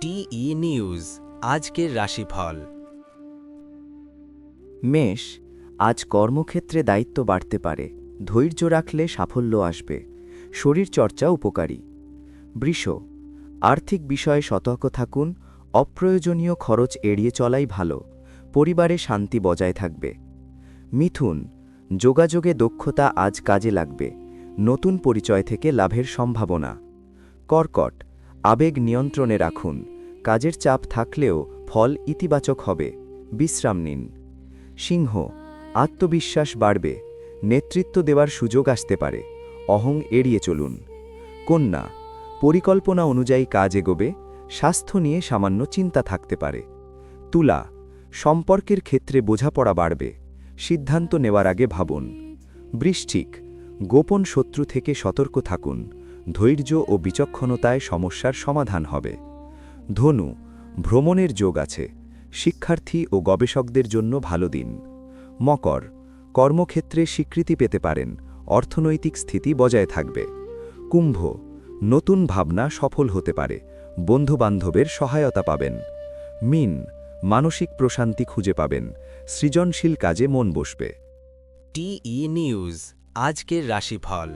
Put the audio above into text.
টিই news আজকের রাশিফল। মেষ, আজ কর্মক্ষেত্রে দায়িত্ব বাড়তে পারে, ধৈর্য রাখলে সাফল্য আসবে, শরীরচর্চা উপকারী। বৃষ, আর্থিক বিষয়ে সতর্ক থাকুন, অপ্রয়োজনীয় খরচ এড়িয়ে চলাই ভালো, পরিবারে শান্তি বজায় থাকবে। মিথুন, যোগাযোগে দক্ষতা আজ কাজে লাগবে, নতুন পরিচয় থেকে লাভের সম্ভাবনা। কর্কট, আবেগ নিয়ন্ত্রণে রাখুন, কাজের চাপ থাকলেও ফল ইতিবাচক হবে, বিশ্রাম নিন। সিংহ, আত্মবিশ্বাস বাড়বে, নেতৃত্ব দেওয়ার সুযোগ আসতে পারে, অহং এড়িয়ে চলুন। কন্যা, পরিকল্পনা অনুযায়ী কাজ এগোবে, স্বাস্থ্য নিয়ে সামান্য চিন্তা থাকতে পারে। তুলা, সম্পর্কের ক্ষেত্রে বোঝাপড়া বাড়বে, সিদ্ধান্ত নেওয়ার আগে ভাবুন। বৃশ্চিক, গোপন শত্রু থেকে সতর্ক থাকুন, ধৈর্য ও বিচক্ষণতায় সমস্যার সমাধান হবে। ধনু, ভ্রমণের যোগ আছে, শিক্ষার্থী ও গবেষকদের জন্য ভালো দিন। মকর, কর্মক্ষেত্রে স্বীকৃতি পেতে পারেন, অর্থনৈতিক স্থিতি বজায় থাকবে। কুম্ভ, নতুন ভাবনা সফল হতে পারে, বন্ধুবান্ধবের সহায়তা পাবেন। মীন, মানসিক প্রশান্তি খুঁজে পাবেন, সৃজনশীল কাজে মন বসবে। টিই নিউজ আজকের রাশিফল।